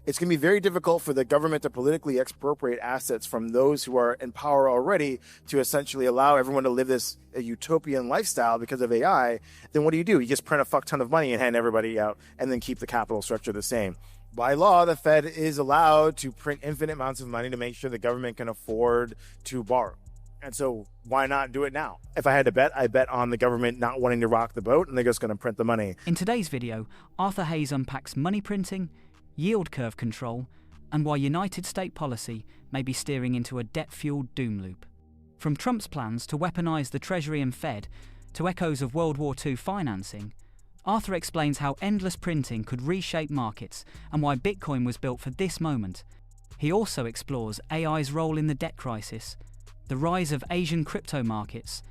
it's going to be very difficult for the government to politically expropriate assets from those who are in power already to essentially allow everyone to live this utopian lifestyle because of AI. Then what do? You just print a fuck ton of money and hand everybody out and then keep the capital structure the same. By law, the Fed is allowed to print infinite amounts of money to make sure the government can afford to borrow. And so why not do it now? If I had to bet, I bet on the government not wanting to rock the boat and they're just going to print the money. In today's video, Arthur Hayes unpacks money printing, yield curve control, and why United States policy may be steering into a debt-fueled doom loop. From Trump's plans to weaponize the Treasury and Fed to echoes of World War II financing, Arthur explains how endless printing could reshape markets and why Bitcoin was built for this moment. He also explores AI's role in the debt crisis, the rise of Asian crypto markets,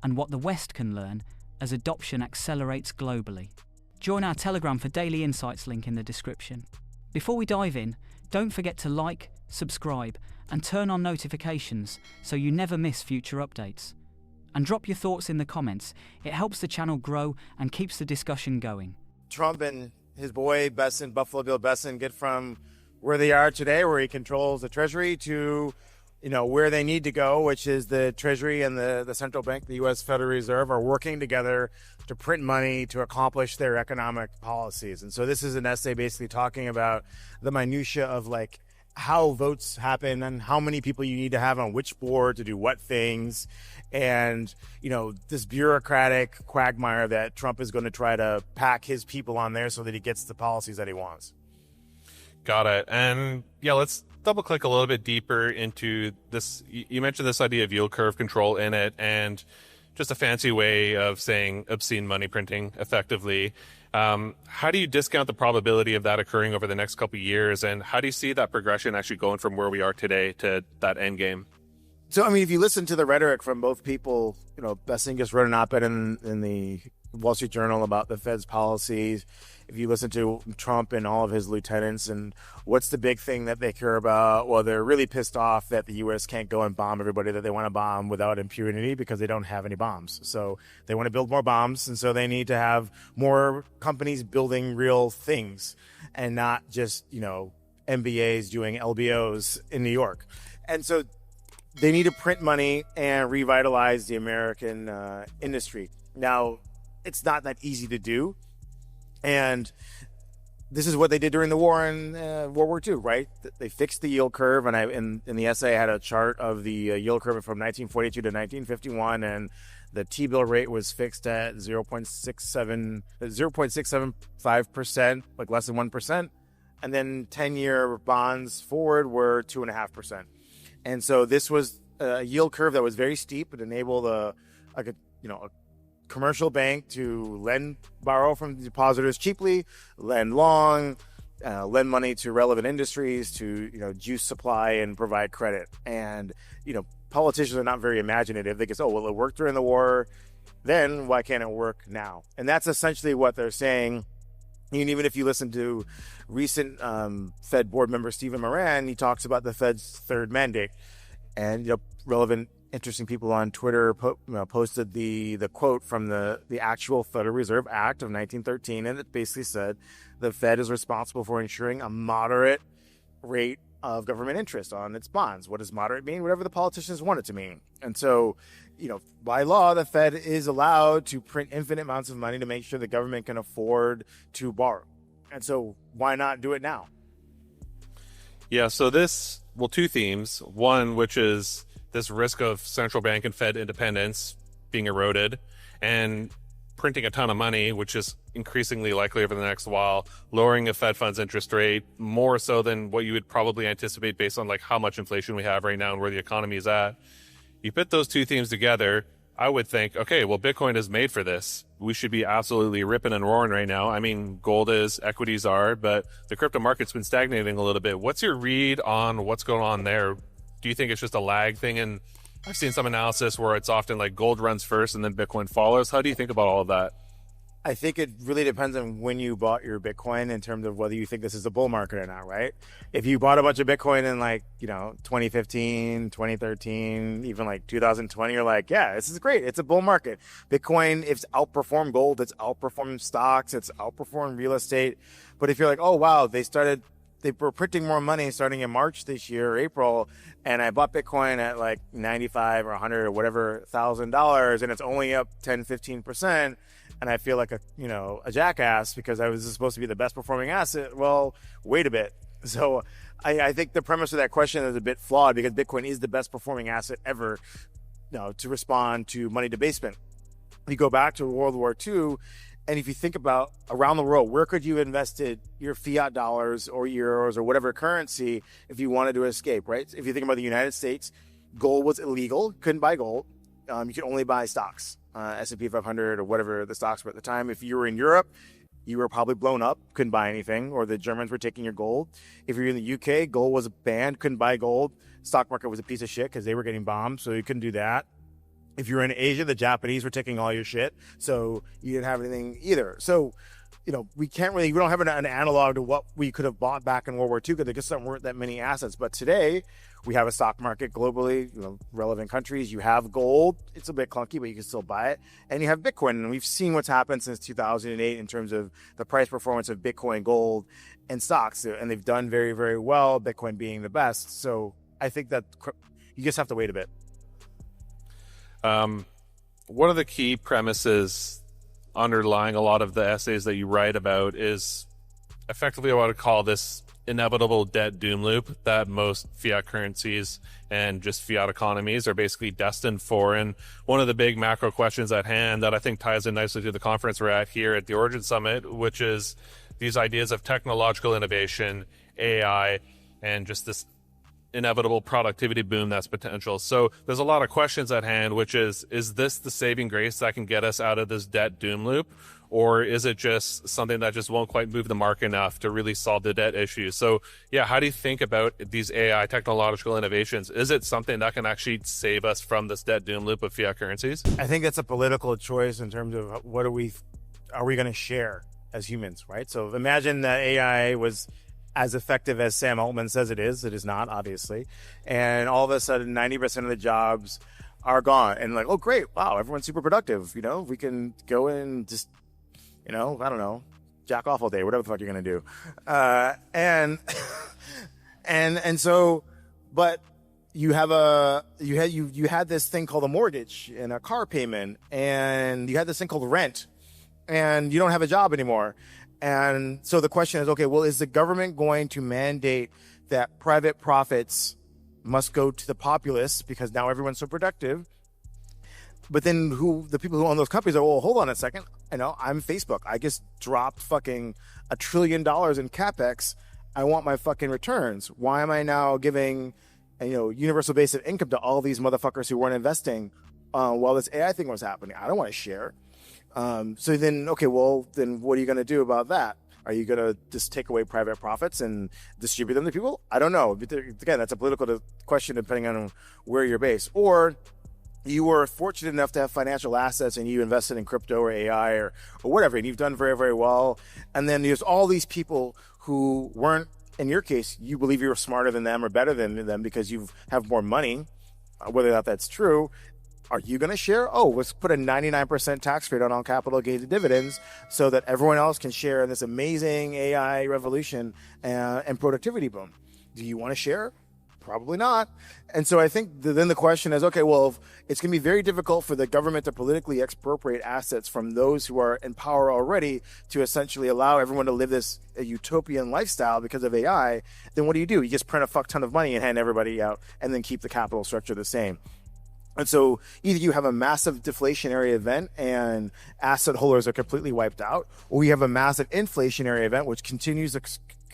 and what the West can learn as adoption accelerates globally. Join our Telegram for daily insights, link in the description. Before we dive in, don't forget to like, subscribe, and turn on notifications so you never miss future updates. And drop your thoughts in the comments. It helps the channel grow and keeps the discussion going. Trump and his boy Besson, Buffalo Bill Besson, get from where they are today, where he controls the Treasury, to where they need to go, which is the Treasury and the central bank, the U.S. Federal Reserve, are working together to print money to accomplish their economic policies. And so this is an essay basically talking about the minutia of like how votes happen and how many people you need to have on which board to do what things. And, this bureaucratic quagmire that Trump is going to try to pack his people on there so that he gets the policies that he wants. Got it. And yeah, let's double click a little bit deeper into this. You mentioned this idea of yield curve control in it, and just a fancy way of saying obscene money printing effectively. How do you discount the probability of that occurring over the next couple of years? And how do you see that progression actually going from where we are today to that end game? So, if you listen to the rhetoric from both people, Besson just wrote an op-ed in the Wall Street Journal about the Fed's policies. If you listen to Trump and all of his lieutenants, and what's the big thing that they care about? Well, they're really pissed off that the U.S. can't go and bomb everybody that they want to bomb without impunity because they don't have any bombs. So they want to build more bombs, and so they need to have more companies building real things and not just, MBAs doing LBOs in New York. And so they need to print money and revitalize the American industry. Now, it's not that easy to do. And this is what they did during the war in World War II, right? They fixed the yield curve. And in the essay, I had a chart of the yield curve from 1942 to 1951. And the T-bill rate was fixed at 0.675%, like less than 1%. And then 10-year bonds forward were 2.5%. And so this was a yield curve that was very steep. It enabled a commercial bank to borrow from depositors cheaply, lend long, lend money to relevant industries to, juice supply and provide credit. And, politicians are not very imaginative. They can say, oh, well, it worked during the war. Then why can't it work now? And that's essentially what they're saying. And even if you listen to recent Fed board member Stephen Moran, he talks about the Fed's third mandate. And relevant, interesting people on Twitter posted the quote from the actual Federal Reserve Act of 1913, and it basically said the Fed is responsible for ensuring a moderate rate of government interest on its bonds. What does moderate mean? Whatever the politicians want it to mean. And so, by law, the Fed is allowed to print infinite amounts of money to make sure the government can afford to borrow. And so why not do it now? Yeah, so two themes. One, which is this risk of central bank and Fed independence being eroded, and printing a ton of money, which is increasingly likely over the next while, lowering a Fed funds interest rate more so than what you would probably anticipate based on like how much inflation we have right now and where the economy is at. You put those two themes together, I would think, okay, well, Bitcoin is made for this. We should be absolutely ripping and roaring right now. Gold is, equities are, but the crypto market's been stagnating a little bit. What's your read on what's going on there? Do you think it's just a lag thing? And I've seen some analysis where it's often like gold runs first and then Bitcoin follows. How do you think about all of that? I think it really depends on when you bought your Bitcoin in terms of whether you think this is a bull market or not, right? If you bought a bunch of Bitcoin in 2015, 2013, even 2020, you're like, yeah, this is great. It's a bull market. Bitcoin, it's outperformed gold. It's outperformed stocks. It's outperformed real estate. But if you're like, oh, wow, they started they were printing more money starting in March this year, or April, and I bought Bitcoin at like 95 or 100 or whatever $1,000, and it's only up 10, 15%. And I feel like a jackass because I was supposed to be the best performing asset. Well, wait a bit. So I think the premise of that question is a bit flawed because Bitcoin is the best performing asset ever, to respond to money debasement. You go back to World War II, and if you think about around the world, where could you invested your fiat dollars or euros or whatever currency if you wanted to escape, right? If you think about the United States, gold was illegal, couldn't buy gold. You could only buy stocks, S&P 500 or whatever the stocks were at the time. If you were in Europe, you were probably blown up, couldn't buy anything, or the Germans were taking your gold. If you're in the UK, gold was banned, couldn't buy gold. Stock market was a piece of shit because they were getting bombed, so you couldn't do that. If you're in Asia, the Japanese were taking all your shit, so you didn't have anything either. So, we don't have an analog to what we could have bought back in World War II because there just weren't that many assets. But today, we have a stock market globally, relevant countries. You have gold. It's a bit clunky, but you can still buy it. And you have Bitcoin. And we've seen what's happened since 2008 in terms of the price performance of Bitcoin, gold, and stocks. And they've done very, very well, Bitcoin being the best. So I think that you just have to wait a bit. One of the key premises underlying a lot of the essays that you write about is effectively what I would call this inevitable debt doom loop that most fiat currencies and just fiat economies are basically destined for. And one of the big macro questions at hand that I think ties in nicely to the conference we're at here at the Origin Summit, which is these ideas of technological innovation, AI, and just this inevitable productivity boom that's potential. So there's a lot of questions at hand, which is this the saving grace that can get us out of this debt doom loop? Or is it just something that just won't quite move the market enough to really solve the debt issue? So yeah, how do you think about these AI technological innovations? Is it something that can actually save us from this debt doom loop of fiat currencies? I think that's a political choice in terms of what are we going to share as humans, right? So imagine that AI was as effective as Sam Altman says it is. It is not, obviously. And all of a sudden, 90% of the jobs are gone. And like, oh, great. Wow, everyone's super productive. We can go and just, I don't know, jack off all day, whatever the fuck you're going to do. And so, but you have you had this thing called a mortgage and a car payment, and you had this thing called rent, and you don't have a job anymore. And so the question is, okay, well, is the government going to mandate that private profits must go to the populace because now everyone's so productive? But then the people who own those companies are, well, hold on a second. I'm Facebook. I just dropped fucking $1 trillion in CapEx. I want my fucking returns. Why am I now giving, universal basic income to all these motherfuckers who weren't investing while this AI thing was happening? I don't want to share. So then, okay, well, then what are you going to do about that? Are you going to just take away private profits and distribute them to people? I don't know. Again, that's a political question depending on where you're based. Or you were fortunate enough to have financial assets and you invested in crypto or AI or whatever, and you've done very, very well. And then there's all these people who weren't, in your case, you believe you're smarter than them or better than them because you have more money, whether or not that's true. Are you going to share? Oh, let's put a 99% tax rate on all capital gains and dividends so that everyone else can share in this amazing AI revolution and productivity boom. Do you want to share? Probably not. And so I think then the question is, okay, well, it's going to be very difficult for the government to politically expropriate assets from those who are in power already to essentially allow everyone to live this utopian lifestyle because of AI. Then what do? You just print a fuck ton of money and hand everybody out and then keep the capital structure the same. And so either you have a massive deflationary event and asset holders are completely wiped out, or you have a massive inflationary event which continues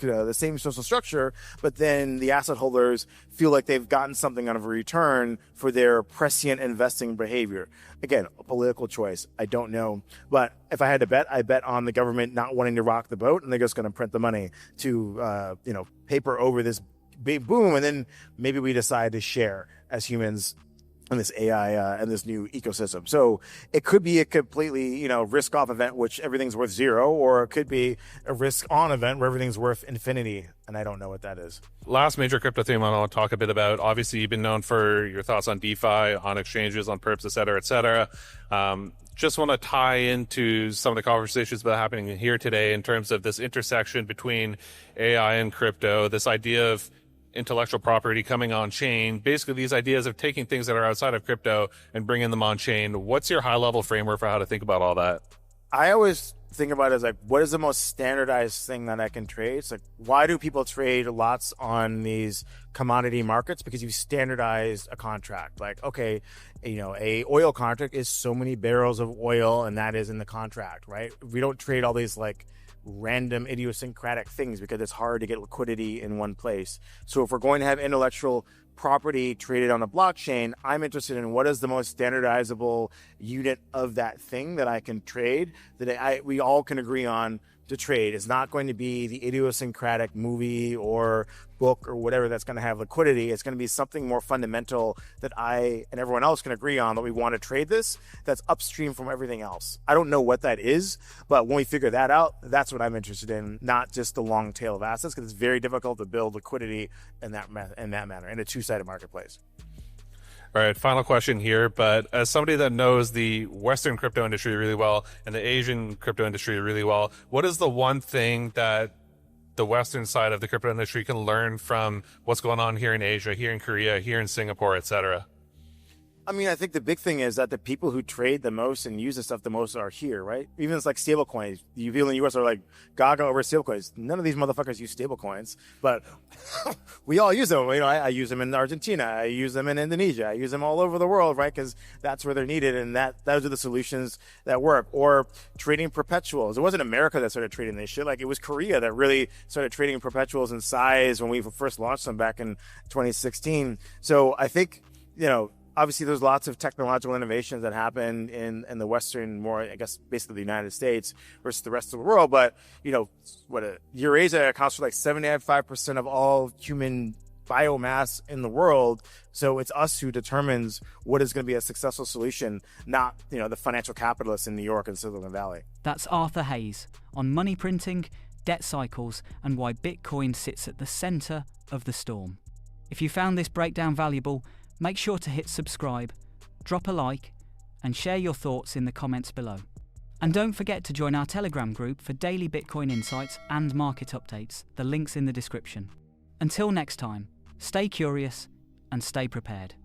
the same social structure, but then the asset holders feel like they've gotten something out of a return for their prescient investing behavior. Again, a political choice. I don't know. But if I had to bet, I bet on the government not wanting to rock the boat, and they're just going to print the money to paper over this big boom, and then maybe we decide to share as humans in this AI and this new ecosystem. So it could be a completely, risk-off event, which everything's worth zero, or it could be a risk-on event where everything's worth infinity, and I don't know what that is. Last major crypto theme I want to talk a bit about. Obviously, you've been known for your thoughts on DeFi, on exchanges, on perps, et cetera, et cetera. just want to tie into some of the conversations that are happening here today in terms of this intersection between AI and crypto, this idea of intellectual property coming on chain, basically these ideas of taking things that are outside of crypto and bringing them on chain. What's your high level framework for how to think about all that? I always think about it as like, what is the most standardized thing that I can trade? It's like, why do people trade lots on these commodity markets? Because you standardized a contract. Like, okay, a oil contract is so many barrels of oil, and that is in the contract, right? We don't trade all these like random idiosyncratic things because it's hard to get liquidity in one place. So if we're going to have intellectual property traded on a blockchain, I'm interested in what is the most standardizable unit of that thing that I can trade, that we all can agree on to trade. It's not going to be the idiosyncratic movie or book or whatever that's going to have liquidity. It's going to be something more fundamental that I and everyone else can agree on, that we want to trade this, that's upstream from everything else. I don't know what that is, but when we figure that out, that's what I'm interested in, not just the long tail of assets, because it's very difficult to build liquidity in that manner in a two-sided marketplace. All right, final question here, but as somebody that knows the Western crypto industry really well and the Asian crypto industry really well, what is the one thing that the Western side of the crypto industry can learn from what's going on here in Asia, here in Korea, here in Singapore, et cetera? I mean, I think the big thing is that the people who trade the most and use the stuff the most are here, right? Even it's like stable coins. You feel in the U.S. are like gaga over stable coins. None of these motherfuckers use stable coins, but we all use them. I use them in Argentina. I use them in Indonesia. I use them all over the world, right? Because that's where they're needed, and those are the solutions that work. Or trading perpetuals. It wasn't America that started trading this shit. Like, it was Korea that really started trading perpetuals in size when we first launched them back in 2016. So I think, obviously, there's lots of technological innovations that happen in the Western, more, I guess, basically the United States versus the rest of the world. But, Eurasia accounts for like 75% of all human biomass in the world. So it's us who determines what is going to be a successful solution, not, the financial capitalists in New York and Silicon Valley. That's Arthur Hayes on money printing, debt cycles, and why Bitcoin sits at the center of the storm. If you found this breakdown valuable, make sure to hit subscribe, drop a like, and share your thoughts in the comments below. And don't forget to join our Telegram group for daily Bitcoin insights and market updates. The link's in the description. Until next time, stay curious and stay prepared.